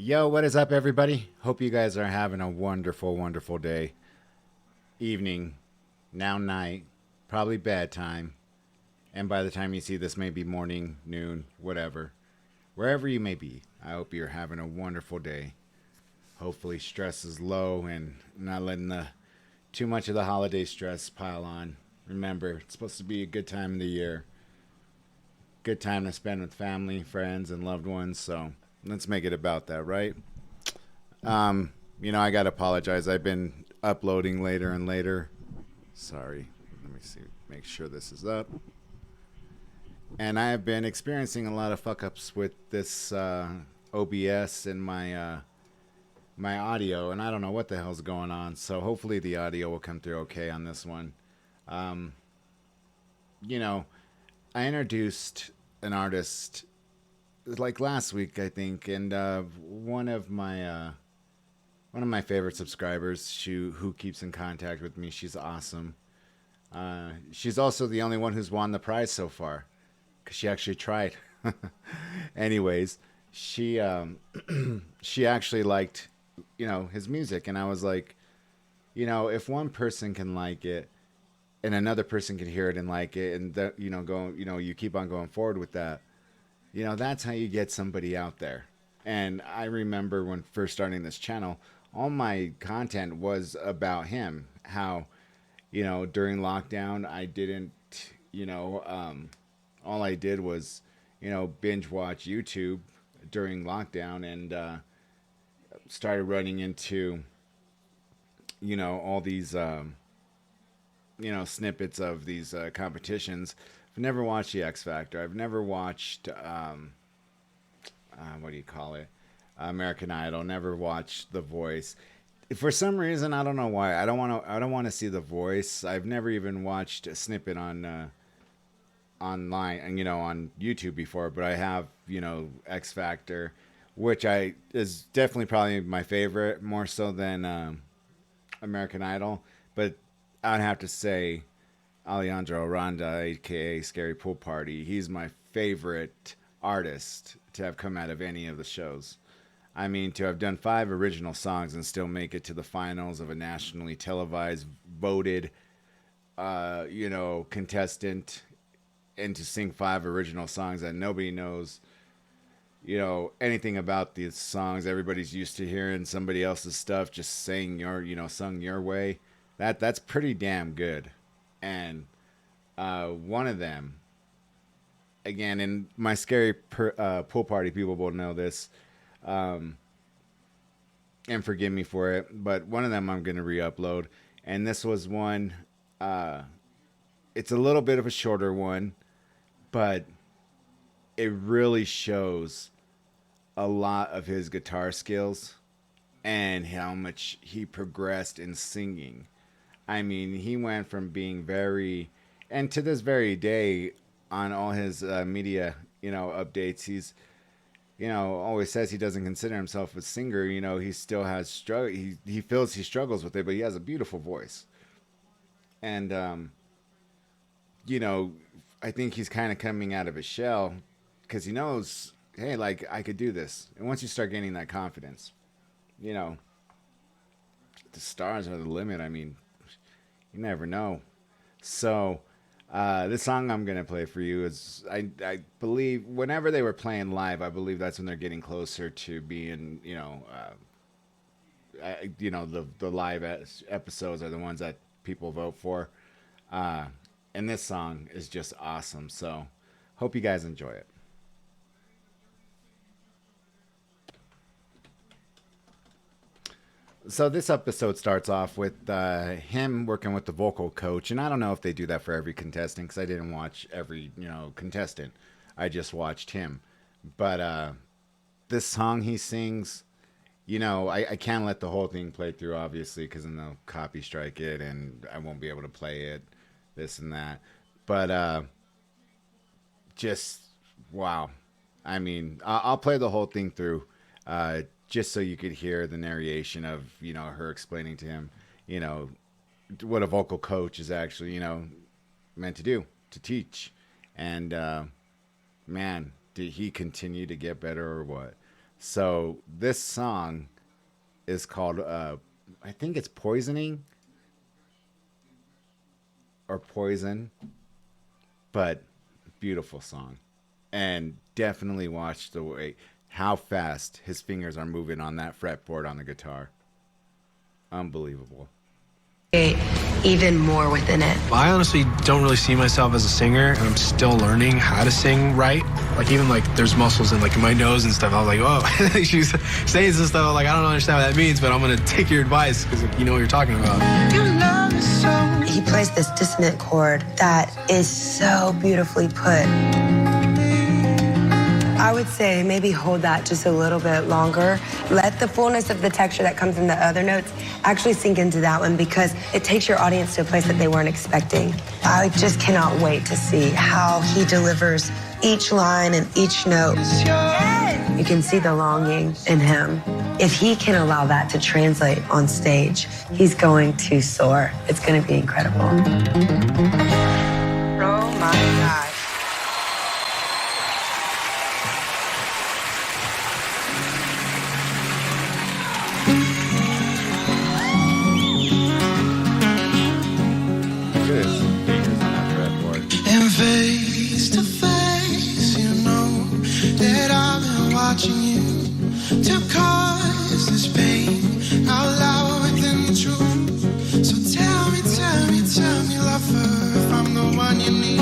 Yo, what is up, everybody? Hope you guys are having a wonderful, wonderful day, evening, now night, probably bedtime, and by the time you see this, maybe morning, noon, whatever. Wherever you may be, I hope you're having a wonderful day. Hopefully, stress is low and not letting the too much of the holiday stress pile on. Remember, it's supposed to be a good time of the year, good time to spend with family, friends, and loved ones. So let's make it about that, right? I got to apologize. I've been uploading later and later. Sorry. Let me see. Make sure this is up. And I have been experiencing a lot of fuck ups with this OBS and my audio, and I don't know what the hell's going on. So hopefully the audio will come through okay on this one. Um, you know, I introduced an artist like last week, I think, and one of my favorite subscribers, who keeps in contact with me. She's awesome. She's also the only one who's won the prize so far, because she actually tried. Anyways, she she actually liked his music, and I was like, if one person can like it and another person can hear it and like it, and that you keep on going forward with that, that's how you get somebody out there. And I remember when first starting this channel, all my content was about him. How, during lockdown, I didn't, all I did was, binge watch YouTube during lockdown, and started running into, all these, snippets of these competitions. I've never watched the X Factor. I've never watched what do you call it? American Idol. Never watched The Voice. For some reason, I don't know why. I don't want to. I don't want to see The Voice. I've never even watched a snippet on online and on YouTube before. But I have X Factor, which I is definitely probably my favorite, more so than American Idol. But I'd have to say Alejandro Aranda, aka Scarypool Party. He's my favorite artist to have come out of any of the shows. I mean, to have done 5 original songs and still make it to the finals of a nationally televised, voted, contestant, and to sing 5 original songs that nobody knows, anything about these songs. Everybody's used to hearing somebody else's stuff, just saying sung your way. That's pretty damn good. And one of them, again, in my pool party, people will know this, um, and forgive me for it, but one of them I'm going to re-upload, and this was one. Uh, it's a little bit of a shorter one, but it really shows a lot of his guitar skills and how much he progressed in singing. I mean, he went from being very, and to this very day, on all his media, updates, he's, always says he doesn't consider himself a singer. He still has struggle. He feels he struggles with it, but he has a beautiful voice. And you know, I think he's kind of coming out of his shell because he knows, hey, like I could do this. And once you start gaining that confidence, you know, the stars are the limit. I mean, you never know. So, this song I'm gonna play for you is I believe whenever they were playing live, I believe that's when they're getting closer to being, the live episodes are the ones that people vote for, uh, and this song is just awesome. So, hope you guys enjoy it. So this episode starts off with him working with the vocal coach, and I don't know if they do that for every contestant because I didn't watch every contestant. I just watched him. But this song he sings, I can't let the whole thing play through, obviously, because then they'll copy strike it, and I won't be able to play it, this and that. But just wow. I mean, I'll play the whole thing through, just so you could hear the narration of her explaining to him, you know, what a vocal coach is actually meant to do, to teach. And man, did he continue to get better or what? So this song is called, I think it's Poisoning or Poison, but beautiful song. And definitely watch the way, how fast his fingers are moving on that fretboard on the guitar. Unbelievable. Even more within it. I honestly don't really see myself as a singer, and I'm still learning how to sing right. Like, even like there's muscles in like my nose and stuff. I was like, oh, she's saying some stuff. I'm like, I don't understand what that means, but I'm gonna take your advice because you know what you're talking about. Your love is so... He plays this dissonant chord that is so beautifully put. I would say maybe hold that just a little bit longer. Let the fullness of the texture that comes in the other notes actually sink into that one, because it takes your audience to a place that they weren't expecting. I just cannot wait to see how he delivers each line and each note. You can see the longing in him. If he can allow that to translate on stage, he's going to soar. It's going to be incredible. Oh my gosh. And face to face, you know that I've been watching you to cause this pain out loud within the truth. So tell me, lover, if I'm the one you need.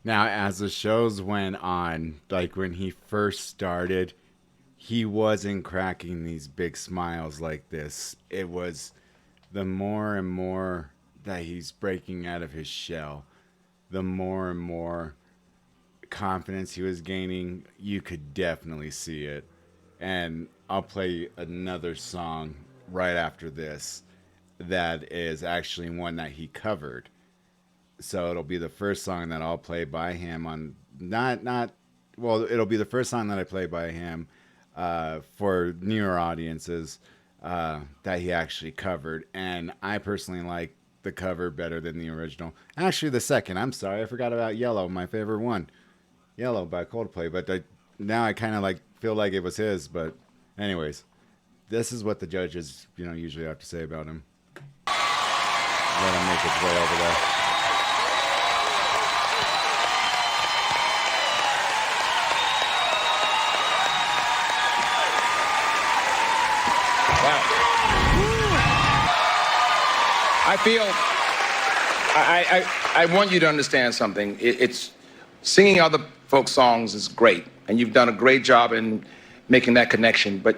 Now, as the shows went on, like when he first started, he wasn't cracking these big smiles like this. It was the more and more that he's breaking out of his shell, the more and more confidence he was gaining. You could definitely see it. And I'll play another song right after this that is actually one that he covered. So it'll be the first song that I'll play by him on it'll be the first song that I play by him for newer audiences that he actually covered. And I personally like the cover better than the original. Actually, the second. I'm sorry, I forgot about Yellow, my favorite one. Yellow by Coldplay. But now I kind of feel like it was his. But anyways, this is what the judges usually have to say about him. Let him make its way over there. I want you to understand something. It's singing other folks' songs is great, and you've done a great job in making that connection. But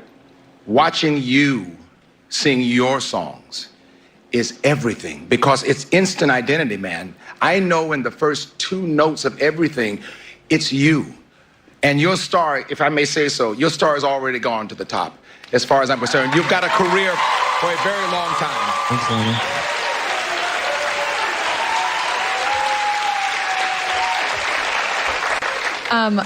watching you sing your songs is everything, because it's instant identity, man. I know in the first two notes of everything, it's you. And your star, if I may say so, your star has already gone to the top, as far as I'm concerned. You've got a career for a very long time. Thanks, Lana.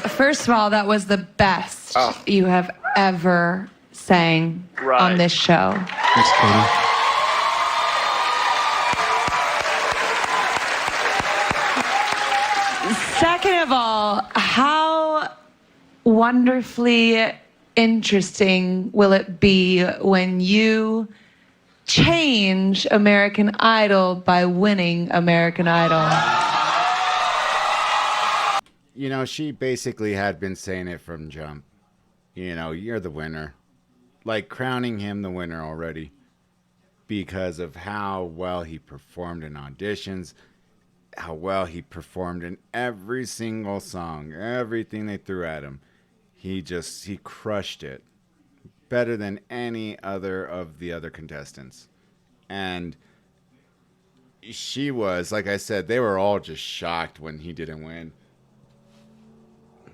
First of all, that was the best you have ever sang on this show. Thanks, Katie. Second of all, how wonderfully interesting will it be when you change American Idol by winning American Idol? You know, she basically had been saying it from jump. You know, you're the winner. Like crowning him the winner already because of how well he performed in auditions, how well he performed in every single song, everything they threw at him. He crushed it better than any other of the other contestants. And she was, like I said, they were all just shocked when he didn't win.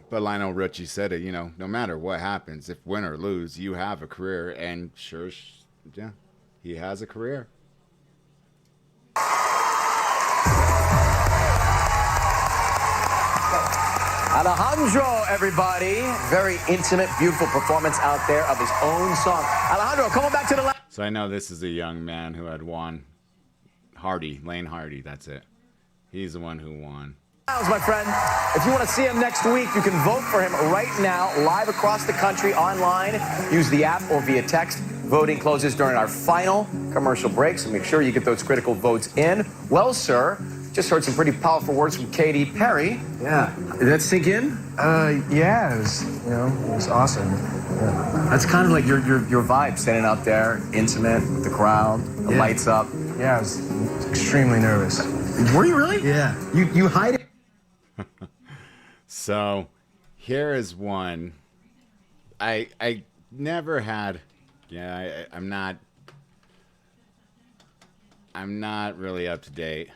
But Lionel Richie said it, you know, no matter what happens, if win or lose, you have a career. And sure, yeah, he has a career. Alejandro, everybody. Very intimate, beautiful performance out there of his own song. Alejandro, come on back to the left. So I know this is a young man who had won. Lane Hardy, that's it. He's the one who won. My friend, if you want to see him next week, you can vote for him right now, live across the country, online. Use the app or via text. Voting closes during our final commercial break, so make sure you get those critical votes in. Well, sir, just heard some pretty powerful words from Katy Perry. Yeah. Did that sink in? Yeah, it was awesome. Yeah. That's kind of like your vibe, standing out there, intimate, with the crowd, the lights up. Yeah, I was extremely nervous. Were you really? Yeah. You hide it? So here is one. I never had. Yeah, I'm not really up to date